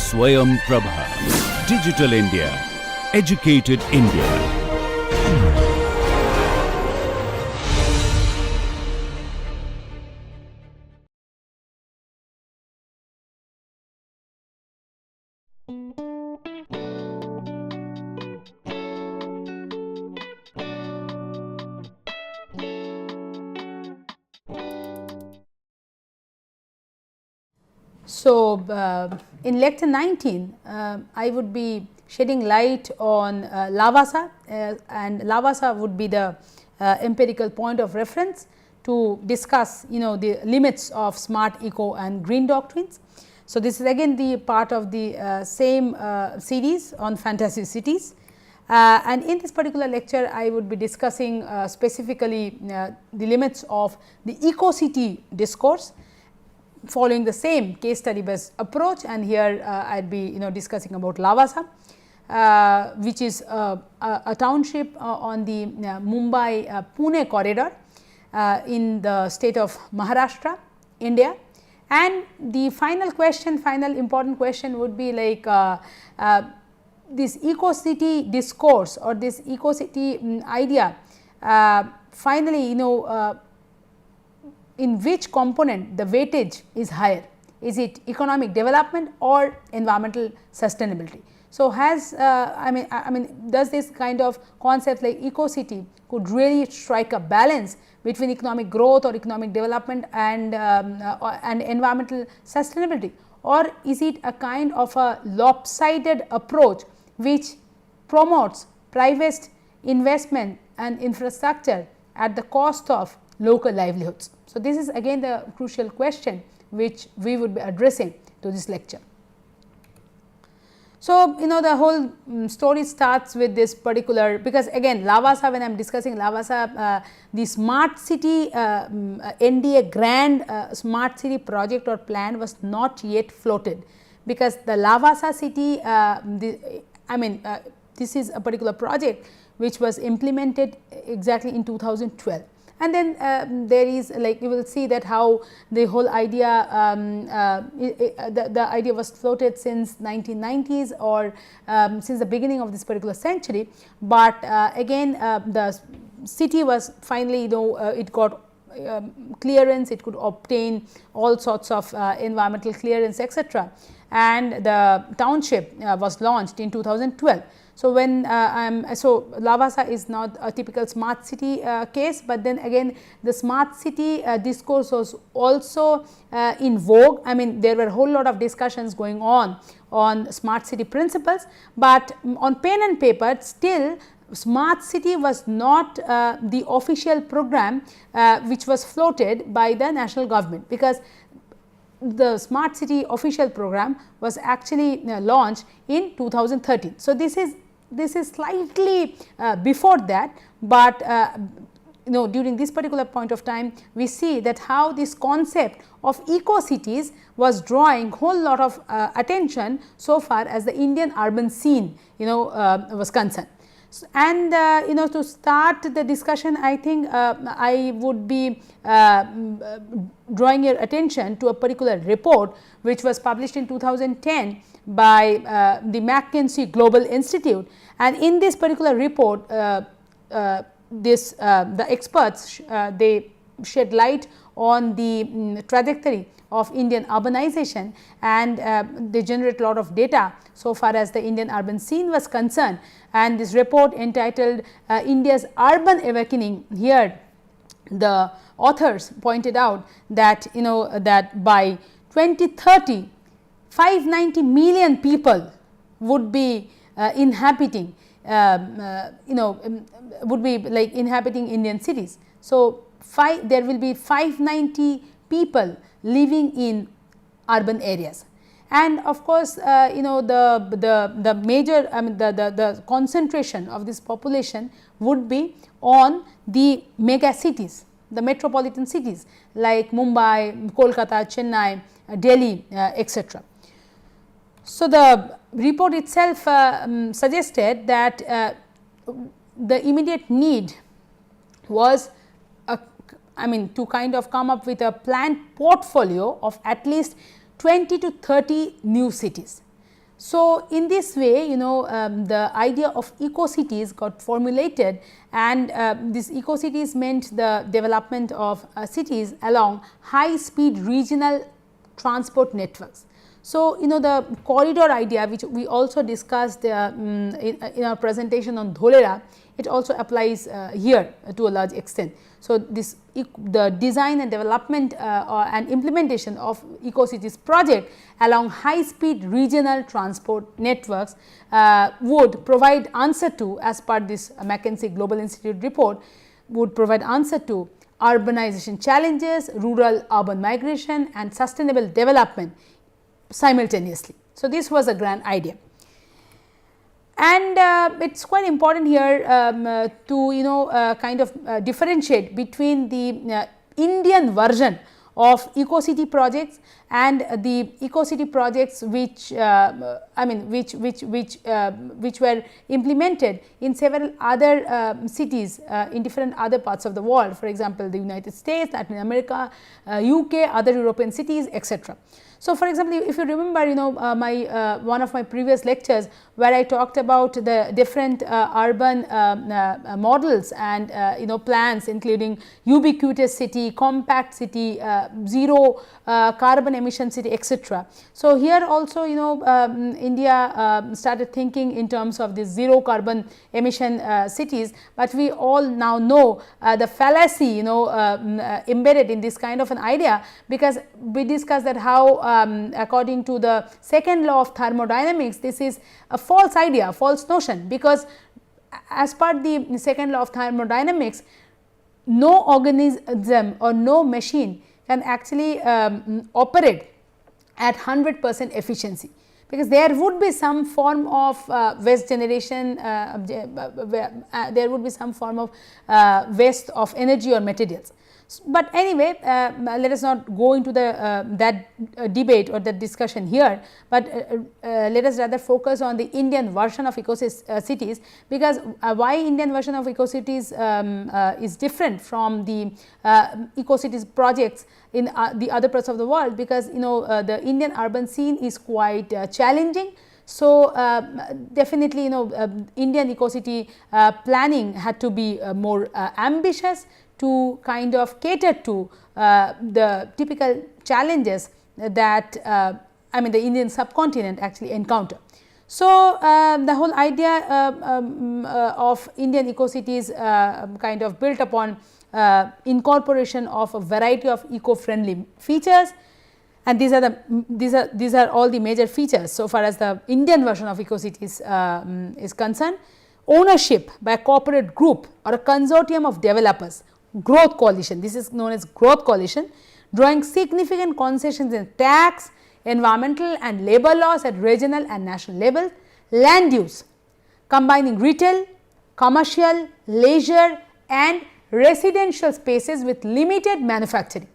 SwayamPrabha. Digital India. Educated India. So, in lecture 19, I would be shedding light on Lavasa, and Lavasa would be the empirical point of reference to discuss the limits of smart eco and green doctrines. So, this is again the part of the same series on fantasy cities, and in this particular lecture I would be discussing specifically the limits of the eco city discourse, following the same case study based approach, and here I would be discussing about Lavasa, which is a township on the Mumbai Pune corridor in the state of Maharashtra, India. And the final important question would be like this eco city discourse or this eco city idea, finally in which component the weightage is higher, is it economic development or environmental sustainability. So, has I mean does this kind of concept like eco city could really strike a balance between economic growth or economic development and environmental sustainability, or is it a kind of a lopsided approach which promotes private investment and infrastructure at the cost of local livelihoods. So, this is again the crucial question which we would be addressing to this lecture. So, the whole story starts with this particular, because again Lavasa, when I am discussing Lavasa, the smart city NDA grand smart city project or plan was not yet floated, because the Lavasa city, this is a particular project which was implemented exactly in 2012. And then there is, like, you will see that how the whole idea, the idea was floated since 1990s or since the beginning of this particular century, but again the city was finally, it got clearance, it could obtain all sorts of environmental clearance, etc., and the township was launched in 2012. So, when so Lavasa is not a typical smart city case, but then again the smart city discourse was also in vogue. I mean, there were a whole lot of discussions going on smart city principles, but on pen and paper still smart city was not the official program which was floated by the national government, because the smart city official program was actually launched in 2013. So, this is slightly before that, but during this particular point of time we see that how this concept of eco cities was drawing whole lot of attention so far as the Indian urban scene was concerned. So, and to start the discussion, I think I would be drawing your attention to a particular report which was published in 2010 by the McKinsey Global Institute, and in this particular report the experts they shed light on the trajectory of Indian urbanization, and they generate a lot of data so far as the Indian urban scene was concerned. And this report entitled India's Urban Awakening, here the authors pointed out that that by 2030 590 million people would be inhabiting would be like inhabiting Indian cities. So, there will be 590 people living in urban areas, and of course, the major the concentration of this population would be on the mega cities, the metropolitan cities like Mumbai, Kolkata, Chennai, Delhi, etc. So, the report itself suggested that the immediate need was to kind of come up with a planned portfolio of at least 20 to 30 new cities. So, in this way the idea of eco-cities got formulated, and these eco-cities meant the development of cities along high speed regional transport networks. So, the corridor idea, which we also discussed in our presentation on Dholera, it also applies here to a large extent. So, the design and development and implementation of eco-cities project along high speed regional transport networks would provide answer to, as per this McKinsey Global Institute report, would provide answer to urbanization challenges, rural urban migration and sustainable development simultaneously. So, this was a grand idea. And it is quite important here to kind of differentiate between the Indian version of eco-city projects and the eco-city projects which which were implemented in several other cities in different other parts of the world, for example, the United States, Latin America, UK, other European cities, etc. So, for example, if you remember one of my previous lectures where I talked about the different urban models and plans, including ubiquitous city, compact city, zero carbon emission city, etc. So, here also India started thinking in terms of these zero carbon emission cities, but we all now know the fallacy embedded in this kind of an idea, because we discussed that how according to the second law of thermodynamics, this is a false idea, false notion, because as per the second law of thermodynamics, no organism or no machine can actually operate at 100% efficiency, because there would be some form of waste generation, there would be some form of waste of energy or materials. But anyway, let us not go into the that debate or that discussion here, but let us rather focus on the Indian version of eco-cities, because why Indian version of eco-cities is different from the eco-cities projects in the other parts of the world, because the Indian urban scene is quite challenging. So, definitely Indian eco-city planning had to be more ambitious to kind of cater to the typical challenges that the Indian subcontinent actually encounter. So, the whole idea of Indian eco-cities kind of built upon incorporation of a variety of eco-friendly features, and these are all the major features so far as the Indian version of eco-cities is concerned. Ownership by a corporate group or a consortium of developers, growth coalition, this is known as growth coalition, drawing significant concessions in tax, environmental and labour laws at regional and national level. Land use, combining retail, commercial, leisure and residential spaces with limited manufacturing.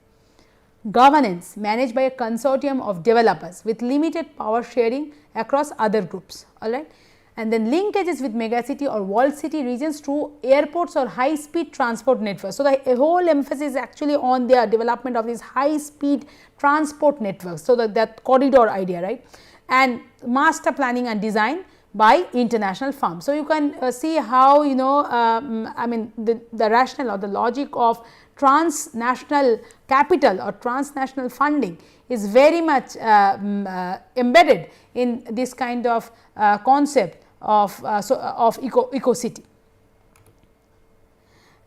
Governance, managed by a consortium of developers with limited power sharing across other groups, all right. And then linkages with megacity or world city regions through airports or high speed transport networks. So, the whole emphasis is actually on the development of these high speed transport networks. So, that corridor idea, right, and master planning and design by international firms. So, you can see how the rationale or the logic of transnational capital or transnational funding is very much embedded in this kind of concept of eco-city.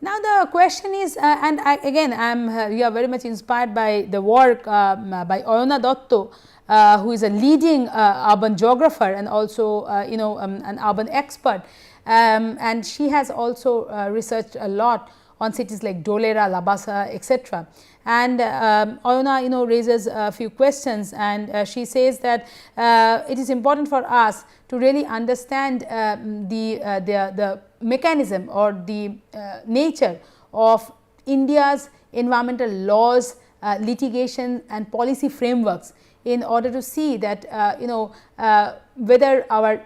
Now, the question is and we are very much inspired by the work by Ayana Dotto, who is a leading urban geographer and also an urban expert, and she has also researched a lot on cities like Dholera, Labasa, etc. And Ayana raises a few questions, and she says that it is important for us to really understand the mechanism or the nature of India's environmental laws, litigation and policy frameworks, in order to see that whether our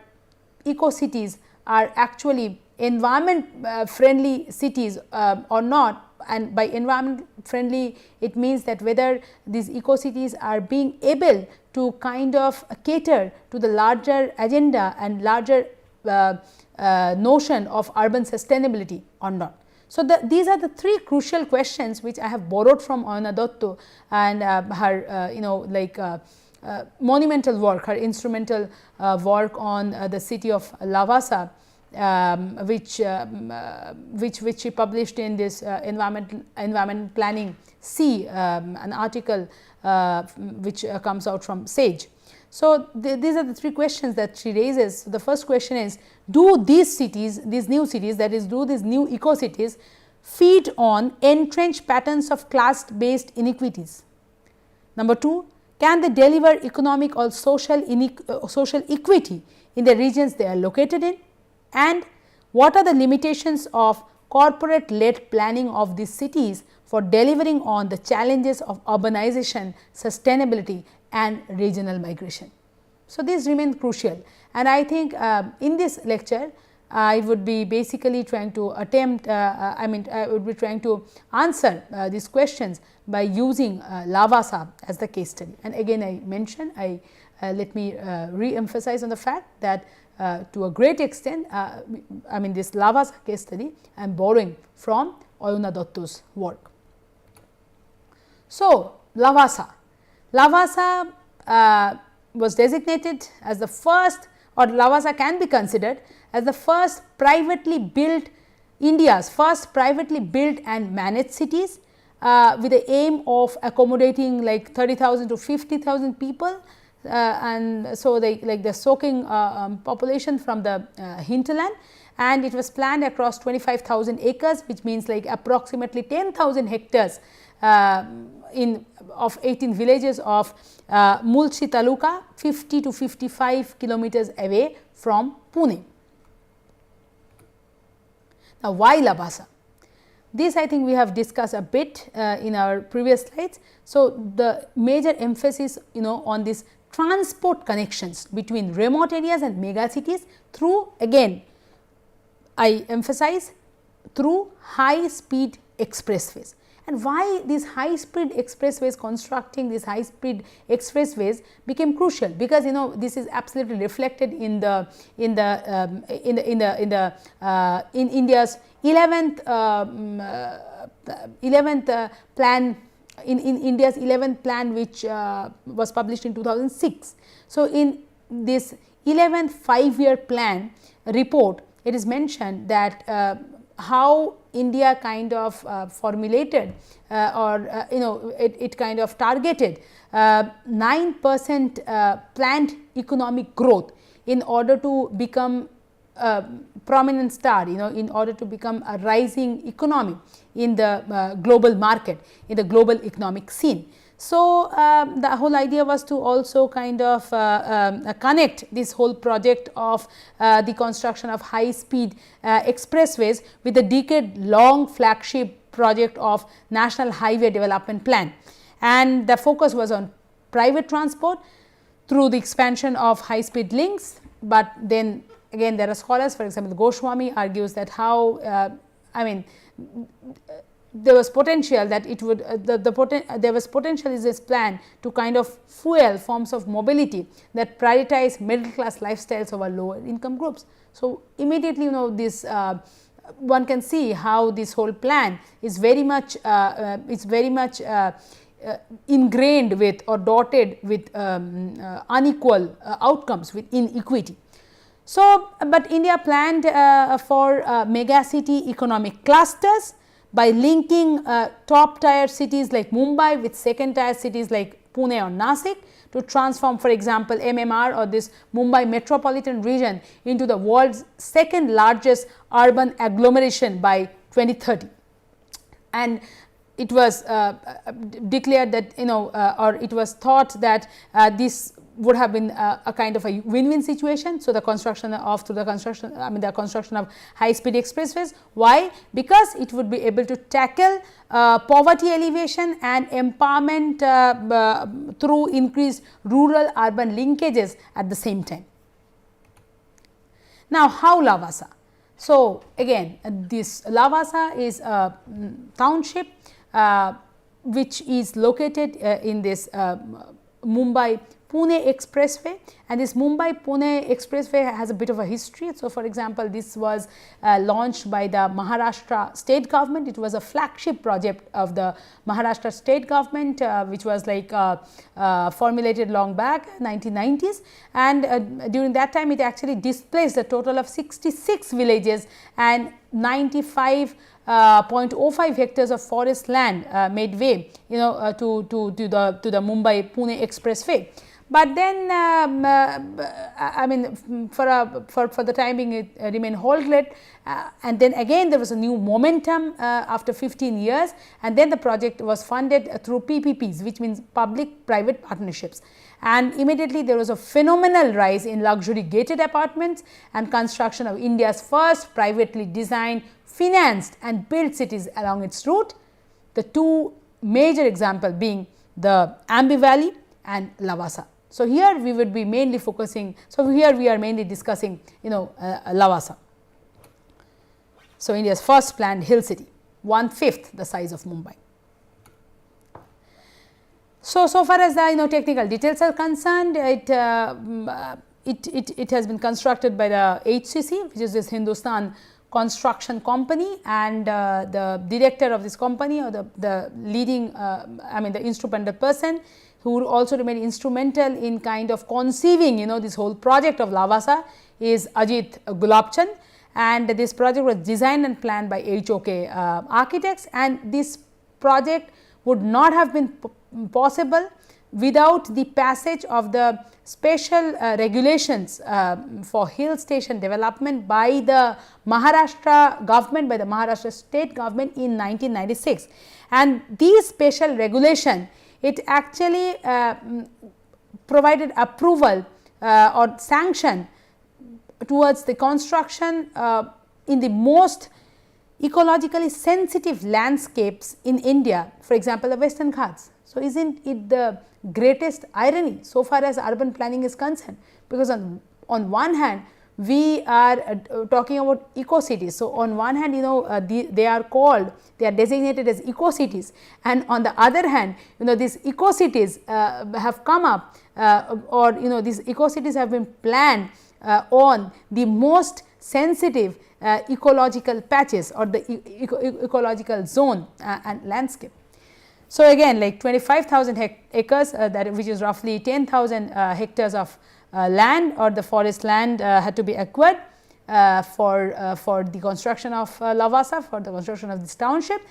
eco-cities are actually environment friendly cities or not, and by environment friendly, it means that whether these eco cities are being able to kind of cater to the larger agenda and larger notion of urban sustainability or not. So, these are the three crucial questions which I have borrowed from Ayana Dotto and her monumental work, her instrumental work on the city of Lavasa, which she published in this environment planning C, an article which comes out from SAGE. So, these are the three questions that she raises. So, the first question is, do these cities, these new cities, that is, do these new eco cities feed on entrenched patterns of class based inequities? Number 2, can they deliver economic or social equity in the regions they are located in? And what are the limitations of corporate led planning of these cities for delivering on the challenges of urbanization, sustainability and regional migration? So, these remain crucial, and I think in this lecture I would be basically trying to attempt I would be trying to answer these questions by using Lavasa as the case study. And again I mentioned, let me re-emphasize on the fact that to a great extent this Lavasa case study I am borrowing from Ayana Dotto's work. So, Lavasa was designated as the first, or Lavasa can be considered as the first privately built, India's first privately built and managed cities with the aim of accommodating like 30,000 to 50,000 people, and so the soaking population from the hinterland, and it was planned across 25,000 acres, which means like approximately 10,000 hectares of 18 villages of Mulchi Taluka, 50 to 55 kilometers away from Pune. Now, why Lavasa? This I think we have discussed a bit in our previous slides. So, the major emphasis on this transport connections between remote areas and mega cities through, again I emphasize, through high speed expressways. And why these high speed expressways, constructing these high speed expressways became crucial, because this is absolutely reflected in India's 11th plan, in India's 11th plan, which was published in 2006. So, in this 11th 5-year plan report, it is mentioned that how India kind of formulated it kind of targeted 9% planned economic growth in order to become a prominent star, in order to become a rising economy in the global market, in the global economic scene. So, the whole idea was to also kind of connect this whole project of the construction of high speed expressways with the decade long flagship project of National Highway Development Plan. And the focus was on private transport through the expansion of high speed links, but then again there are scholars, for example, Goswami argues that how there was potential that it would there was potential in this plan to kind of fuel forms of mobility that prioritize middle class lifestyles over lower income groups. So, immediately this one can see how this whole plan is very much ingrained with or dotted with unequal outcomes, with inequity. So, but India planned for mega city economic clusters by linking top tier cities like Mumbai with second tier cities like Pune or Nasik to transform, for example, MMR or this Mumbai metropolitan region into the world's second largest urban agglomeration by 2030. And it was declared that or it was thought that this would have been a kind of a win-win situation. So, the construction of the construction of high speed expressways. Why? Because it would be able to tackle poverty alleviation and empowerment through increased rural urban linkages at the same time. Now, how Lavasa? So, again this Lavasa is a township which is located in this Mumbai Pune Expressway, and this Mumbai Pune Expressway has a bit of a history. So, for example, this was launched by the Maharashtra state government. It was a flagship project of the Maharashtra state government, which was like formulated long back 1990s, and during that time it actually displaced a total of 66 villages and 95.05 hectares of forest land made way to the Mumbai Pune Expressway. But then I mean for the time being it remained halted, and then again there was a new momentum after 15 years, and then the project was funded through PPPs, which means public private partnerships, and immediately there was a phenomenal rise in luxury gated apartments and construction of India's first privately designed, financed and built cities along its route. The two major examples being the Ambi Valley and Lavasa. So, here we would be mainly focusing. So, here we are mainly discussing Lavasa. So, India's first planned hill city, 1/5 the size of Mumbai. So far as the technical details are concerned, it has been constructed by the HCC, which is this Hindustan Construction Company, and the director of this company, or the leading I mean the instrumental person who would also remain instrumental in kind of conceiving this whole project of Lavasa is Ajit Gulabchand, and this project was designed and planned by HOK architects, and this project would not have been possible without the passage of the special regulations for hill station development by the Maharashtra government, by the Maharashtra state government in 1996. And these special regulation, it actually provided approval or sanction towards the construction in the most ecologically sensitive landscapes in India, for example, the Western Ghats. So, is not it the greatest irony so far as urban planning is concerned, because on one hand we are talking about eco cities. So, on one hand they are designated as eco cities, and on the other hand these eco cities have come up or these eco cities have been planned on the most sensitive ecological patches or the ecological zone and landscape. So, again like 25,000 acres which is roughly 10,000 hectares of land or the forest land had to be acquired for the construction of Lavasa, for the construction of this township.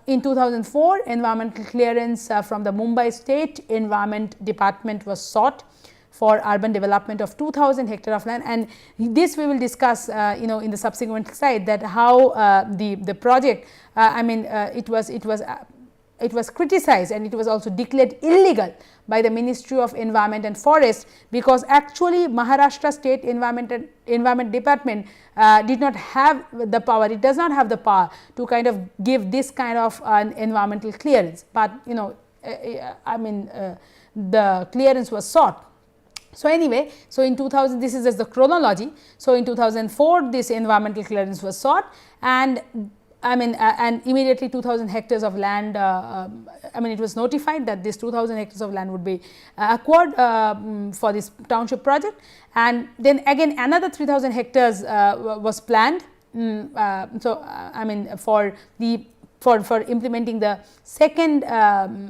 In 2004, environmental clearance from the Mumbai State Environment Department was sought for urban development of 2,000 hectare of land, and this we will discuss in the subsequent slide, that how the project I mean it was criticized and it was also declared illegal by the Ministry of Environment and Forest, because actually Maharashtra State Environment Department did not have the power, it does not have the power to kind of give this kind of an environmental clearance, but I mean the clearance was sought. So, anyway, so in 2000, this is just the chronology. So, in 2004 this environmental clearance was sought, and I mean and immediately 2,000 hectares of land, I mean it was notified that this 2,000 hectares of land would be acquired for this township project, and then again another 3,000 hectares was planned. So, I mean for implementing the second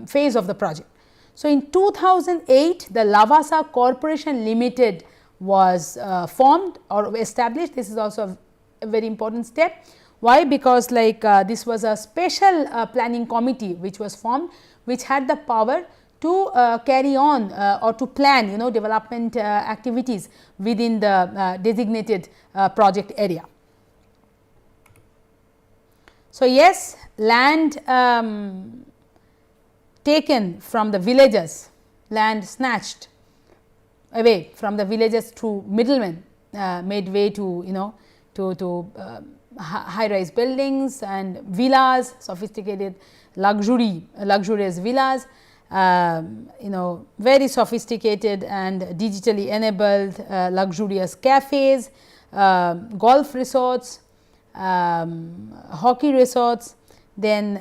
phase of the project. So, in 2008 the Lavasa Corporation Limited was formed or established. This is also a very important step. Why? Because like this was a special planning committee which was formed, which had the power to carry on or to plan development activities within the designated project area. So, yes, land taken from the villages, land snatched away from the villages through middlemen made way to high rise buildings and villas, sophisticated luxurious villas, very sophisticated and digitally enabled luxurious cafes, golf resorts, hockey resorts, then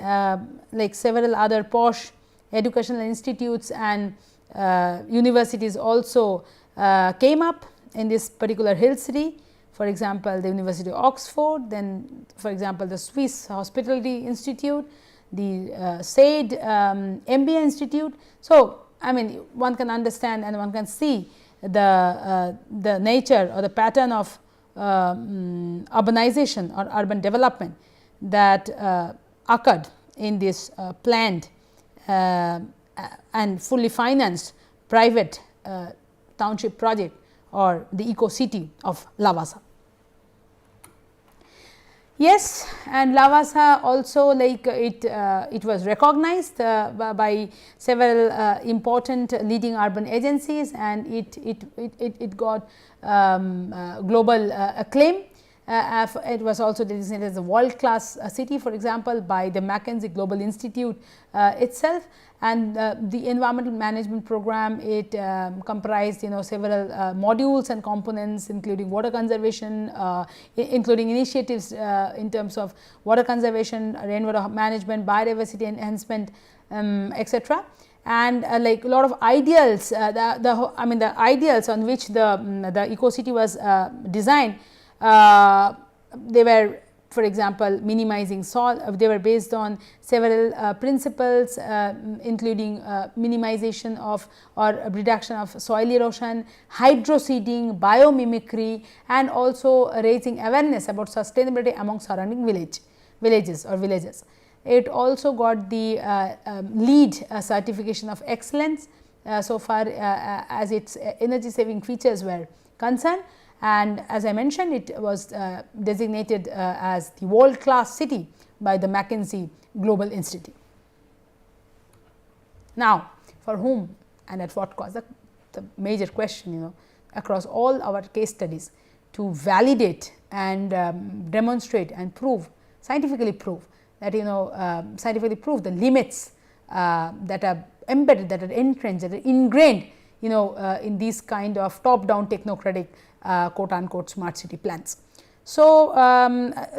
like several other posh educational institutes and universities also came up in this particular hill city. For example, the University of Oxford, then for example, the Swiss Hospitality Institute, the SAID MBA Institute. So, I mean, one can understand and one can see the nature or the pattern of urbanization or urban development that occurred in this planned and fully financed private township project or the eco city of Lavasa. Yes, and Lavasa also, like it was recognized by several important leading urban agencies, and it got global acclaim. It was also designated as a world class city, for example, by the McKinsey Global Institute itself. And the environmental management program, it comprised several modules and components, including water conservation, including initiatives in terms of water conservation, rainwater management, biodiversity enhancement, etc. And like a lot of ideals, the ideals on which the eco city was designed, they were, for example, minimizing soil. They were based on several principles, including minimization of or reduction of soil erosion, hydroseeding, biomimicry, and also raising awareness about sustainability among surrounding villages or villages. It also got the LEED certification of excellence so far as its energy saving features were concerned. And as I mentioned, it was designated as the world class city by the McKinsey Global Institute. Now, for whom and at what cost? The major question, across all our case studies, to validate and demonstrate and prove, scientifically prove that scientifically prove the limits that are embedded, that are entrenched, that are ingrained in these kind of top down technocratic quote unquote smart city plans. So,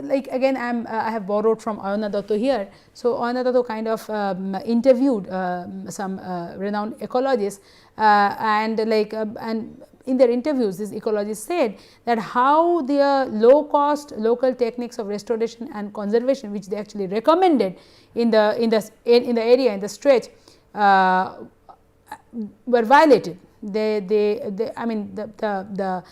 like again I have borrowed from Ayana Datta here. So, Ayana Datta kind of interviewed some renowned ecologists and in their interviews these ecologists said that how their low cost local techniques of restoration and conservation, which they actually recommended in the area, in the stretch, were violated. I mean the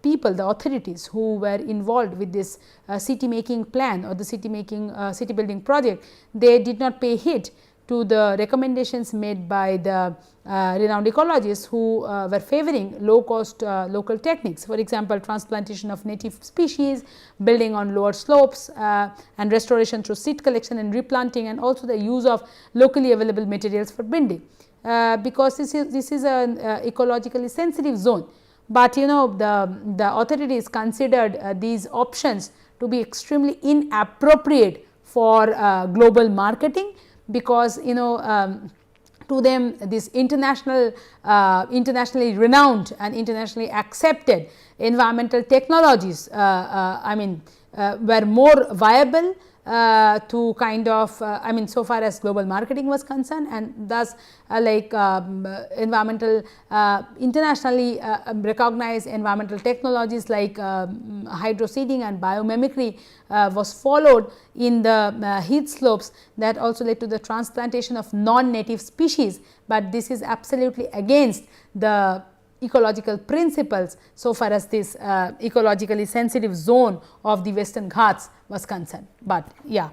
people, the authorities who were involved with this city making plan or the city building project, they did not pay heed to the recommendations made by the renowned ecologists who were favoring low cost local techniques. For example, transplantation of native species, building on lower slopes and restoration through seed collection and replanting, and also the use of locally available materials for building. Because this is an ecologically sensitive zone, but the authorities considered these options to be extremely inappropriate for global marketing, because to them this internationally renowned and internationally accepted environmental technologies were more viable to kind of so far as global marketing was concerned, and thus environmental internationally recognized environmental technologies like hydroseeding and biomimicry was followed in the heath slopes, that also led to the transplantation of non-native species, but this is absolutely against the ecological principles so far as this ecologically sensitive zone of the Western Ghats was concerned. But yeah,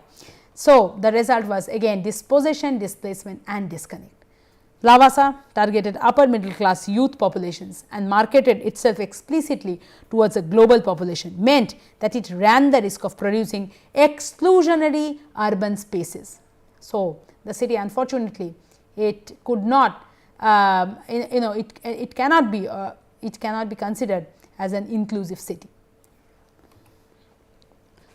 so the result was again dispossession, displacement and disconnect. Lavasa targeted upper middle class youth populations and marketed itself explicitly towards a global population, meant that it ran the risk of producing exclusionary urban spaces. So, the city unfortunately it could not it cannot be considered as an inclusive city.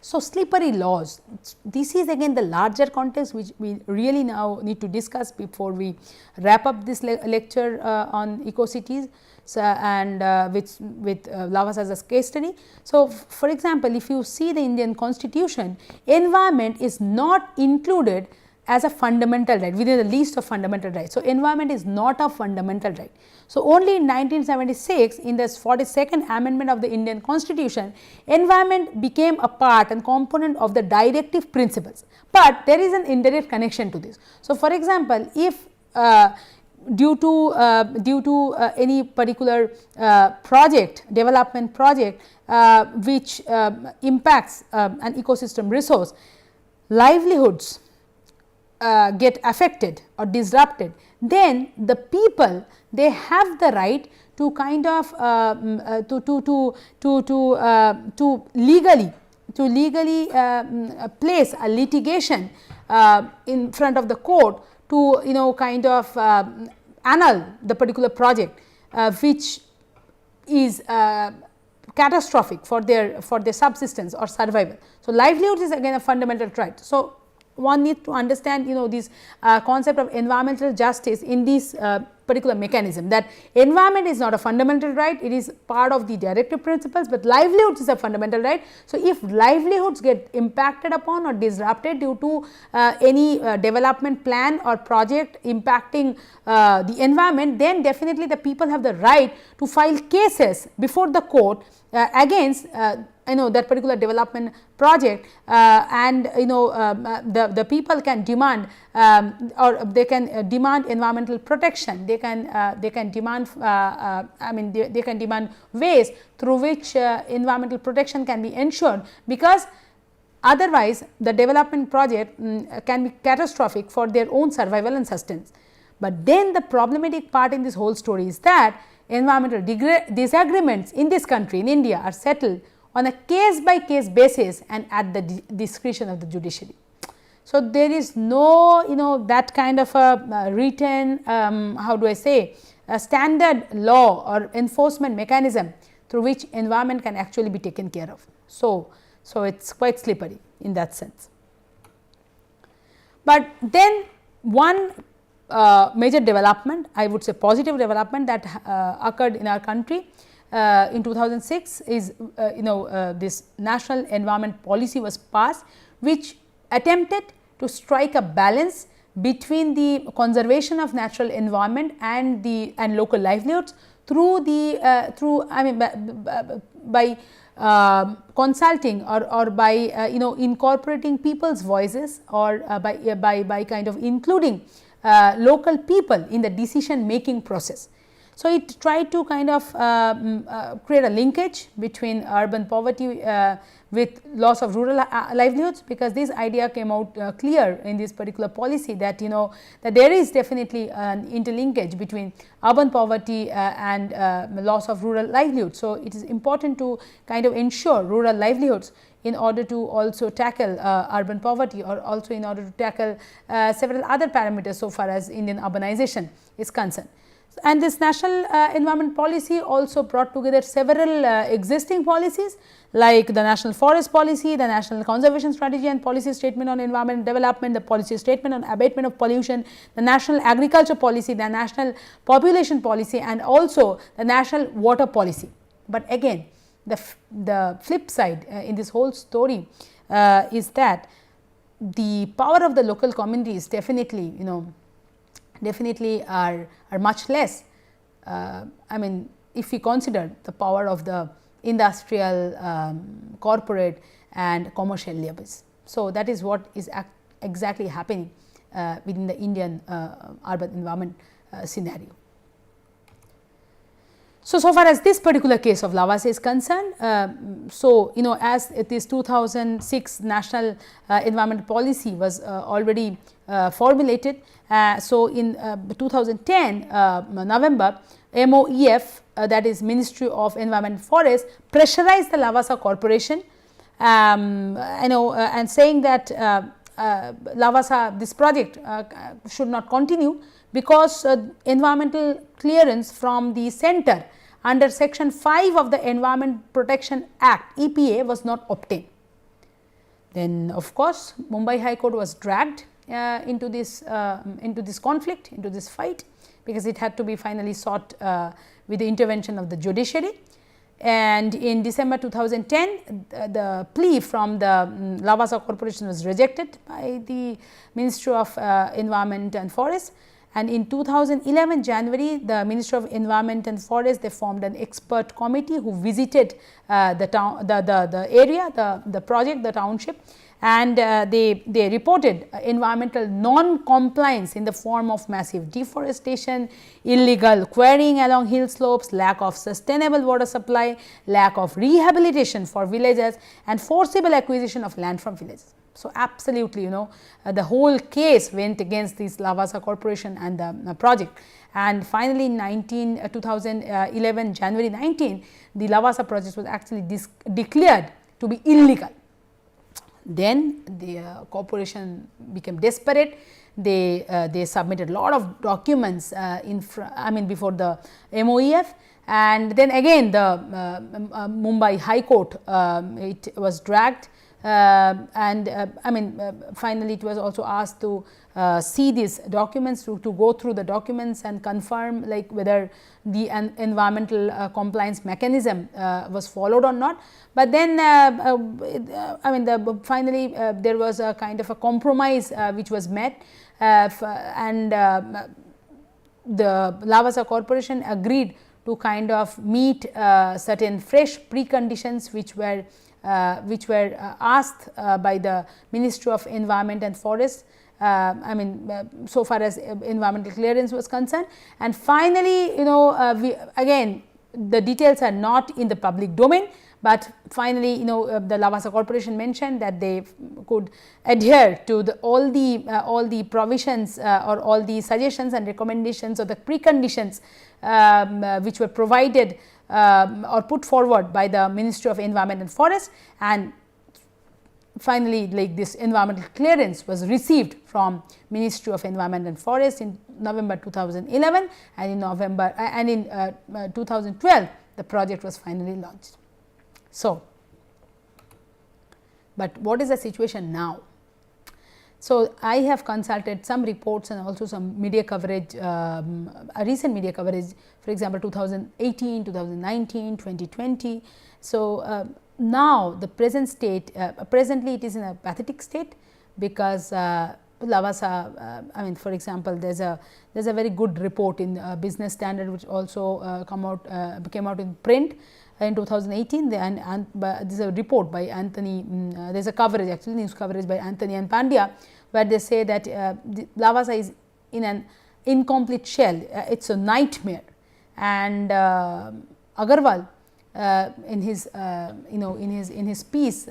So, slippery laws, this is again the larger context which we really now need to discuss before we wrap up this lecture on eco-cities. So, and with Lavas as a case study. So, for example, if you see the Indian constitution, environment is not included as a fundamental right within the list of fundamental rights. So, environment is not a fundamental right. So, only in 1976 in the 42nd amendment of the Indian constitution, environment became a part and component of the directive principles, but there is an indirect connection to this. So, for example, if due to any particular project, development project which impacts an ecosystem resource, livelihoods get affected or disrupted, then the people, they have the right to kind of to legally place a litigation in front of the court to kind of annul the particular project which is catastrophic for their subsistence or survival. So, livelihoods is again a fundamental right. So, one needs to understand this concept of environmental justice in this particular mechanism, that environment is not a fundamental right, it is part of the directive principles, but livelihoods is a fundamental right. So, if livelihoods get impacted upon or disrupted due to any development plan or project impacting the environment, then definitely the people have the right to file cases before the court against that particular development project, and the people can demand or they can demand environmental protection, they can demand they can demand ways through which environmental protection can be ensured, because otherwise the development project can be catastrophic for their own survival and sustenance. But then the problematic part in this whole story is that environmental disagreements in this country, in India, are settled on a case by case basis and at the discretion of the judiciary. So, there is no that kind of a written how do I say a standard law or enforcement mechanism through which environment can actually be taken care of. So, it is quite slippery in that sense. But then one major development, I would say positive development, that occurred in our country in 2006 is this national environment policy was passed, which attempted to strike a balance between the conservation of natural environment and local livelihoods through by consulting or by incorporating people's voices, or by kind of including local people in the decision making process. So, it tried to kind of create a linkage between urban poverty with loss of rural livelihoods, because this idea came out clear in this particular policy that that there is definitely an interlinkage between urban poverty and loss of rural livelihoods. So, it is important to kind of ensure rural livelihoods in order to also tackle urban poverty, or also in order to tackle several other parameters so far as Indian urbanization is concerned. And this national environment policy also brought together several existing policies like the national forest policy, the national conservation strategy and policy statement on environment development, the policy statement on abatement of pollution, the national agriculture policy, the national population policy, and also the national water policy. But again, the flip side in this whole story is that the power of the local communities definitely are much less. I mean, if we consider the power of the industrial, corporate and commercial levels. So, that is what is exactly happening within the Indian urban environment scenario. So far as this particular case of Lavas is concerned, as this 2006 national environment policy was already formulated. So, in 2010 November, MOEF, that is Ministry of Environment and Forest, pressurized the Lavasa Corporation and saying that Lavasa, this project should not continue, because environmental clearance from the center under section 5 of the Environment Protection Act EPA was not obtained. Then of course, Mumbai High Court was dragged into this conflict, into this fight, because it had to be finally sought with the intervention of the judiciary. And in December 2010, the plea from the Lavasa Corporation was rejected by the Ministry of Environment and Forest. And in 2011 January, the Ministry of Environment and Forest, they formed an expert committee who visited the town, the area, the project, the township, and they reported environmental non-compliance in the form of massive deforestation, illegal quarrying along hill slopes, lack of sustainable water supply, lack of rehabilitation for villages, and forcible acquisition of land from villages. So, absolutely, the whole case went against this Lavasa Corporation and the project. And finally, in 2011 January 19, the Lavasa project was actually declared to be illegal. Then the corporation became desperate. They submitted a lot of documents before the MOEF, and then again the Mumbai High Court, it was dragged. Finally, it was also asked to see these documents, to go through the documents and confirm like whether the environmental compliance mechanism was followed or not. But then finally there was a kind of a compromise which was met, and the Lavasa Corporation agreed to kind of meet certain fresh preconditions which were asked by the Ministry of Environment and Forest, so far as environmental clearance was concerned. And finally, again the details are not in the public domain, but finally the Lavasa Corporation mentioned that they could adhere to all the provisions or all the suggestions and recommendations or the preconditions which were provided or put forward by the Ministry of Environment and Forest, and finally like this environmental clearance was received from Ministry of Environment and Forest in November 2011, and in 2012 the project was finally launched. So, but what is the situation now? So, I have consulted some reports and also some media coverage, recent media coverage, for example, 2018, 2019, 2020. So, now the present state, presently it is in a pathetic state, because Lavasa, for example, there is a very good report in Business Standard which also came out in print in 2018. There is a report by Anthony, there is a coverage, actually news coverage by Anthony and Pandya, where they say that Lavasa is in an incomplete shell, it is a nightmare. And Agarwal in his piece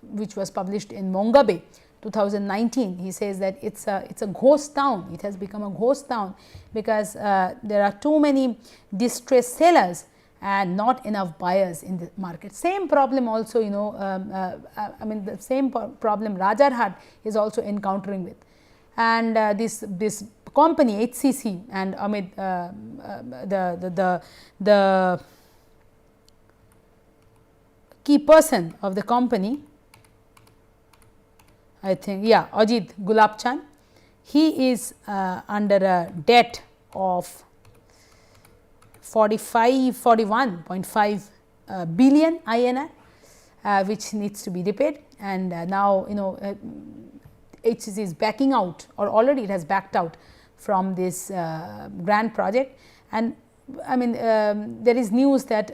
which was published in Mongabe 2019, he says that it's a ghost town. It has become a ghost town because there are too many distressed sellers and not enough buyers in the market. Same problem also, the same problem Rajarhat is also encountering with. And this company HCC and Amit, the key person of the company, I think, Ajit Gulabchan, he is under a debt of 41.5 billion INR, which needs to be repaid. And now HCC is backing out, or already it has backed out from this grand project. And there is news that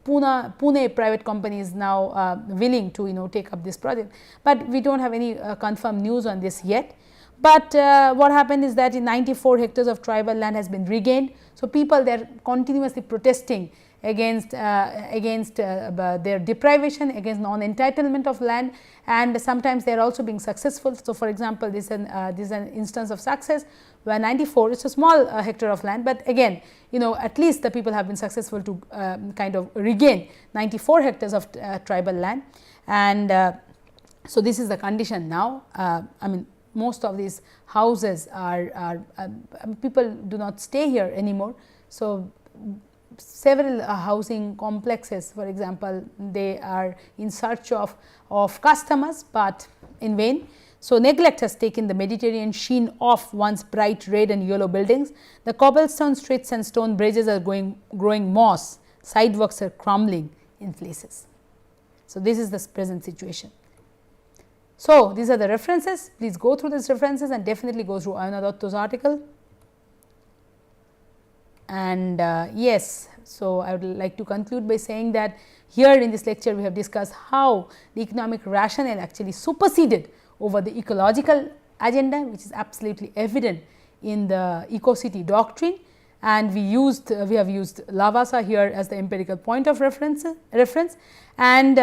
Pune private company is now willing to take up this project, but we do not have any confirmed news on this yet. But what happened is that 94 hectares of tribal land has been regained. So, people they are continuously protesting against their deprivation, against non-entitlement of land, and sometimes they are also being successful. So, for example, this is an instance of success where 94 is a small hectare of land, but again at least the people have been successful to kind of regain 94 hectares of tribal land. And so, this is the condition now. Most of these houses are people do not stay here anymore. So, several housing complexes, for example, they are in search of customers, but in vain. So, neglect has taken the Mediterranean sheen off once bright red and yellow buildings. The cobblestone streets and stone bridges are growing moss, sidewalks are crumbling in places. So, this is the present situation. So, these are the references. Please go through these references and definitely go through Ayana Datta's article. And yes, so I would like to conclude by saying that here in this lecture we have discussed how the economic rationale actually superseded over the ecological agenda, which is absolutely evident in the eco-city doctrine, and we have used Lavasa here as the empirical point of reference, and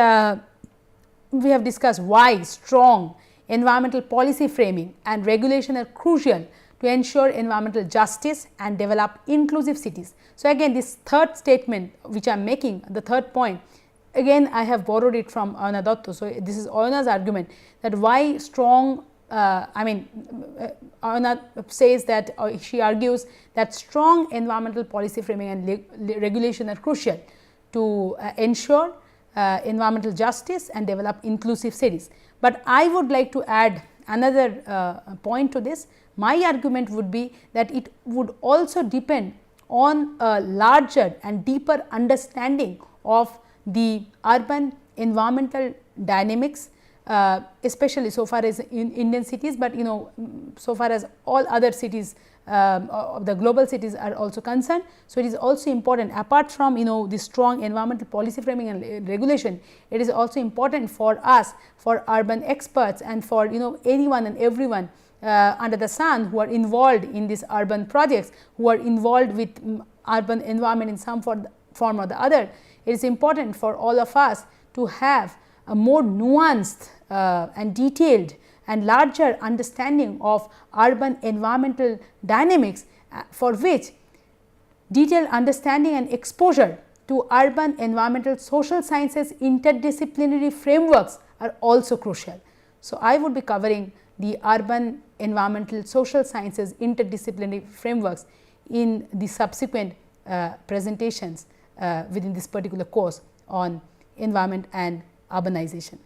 we have discussed why strong environmental policy framing and regulation are crucial to ensure environmental justice and develop inclusive cities. So, again this third statement which I am making, the third point, again I have borrowed it from Ayana Datta. So, this is Ayana's argument that why strong, Ayana says that, she argues that strong environmental policy framing and regulation are crucial to ensure environmental justice and develop inclusive cities. But I would like to add another point to this. My argument would be that it would also depend on a larger and deeper understanding of the urban environmental dynamics, especially so far as in Indian cities, but so far as all other cities of the global cities are also concerned. So, it is also important, apart from the strong environmental policy framing and regulation, it is also important for us, for urban experts and for anyone and everyone under the sun who are involved in these urban projects, who are involved with urban environment in some form or the other. It is important for all of us to have a more nuanced and detailed and larger understanding of urban environmental dynamics, for which detailed understanding and exposure to urban environmental social sciences interdisciplinary frameworks are also crucial. So, I would be covering the urban environmental social sciences interdisciplinary frameworks in the subsequent presentations within this particular course on environment and urbanization.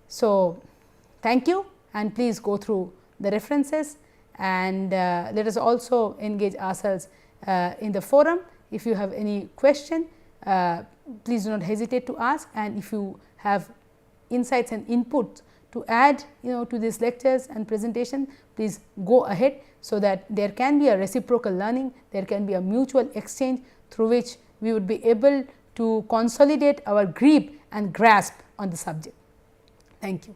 So, thank you, and please go through the references, and let us also engage ourselves in the forum. If you have any question, please do not hesitate to ask, and if you have insights and input to add to these lectures and presentation, please go ahead, so that there can be a reciprocal learning, there can be a mutual exchange through which we would be able to consolidate our grip and grasp on the subject. Thank you.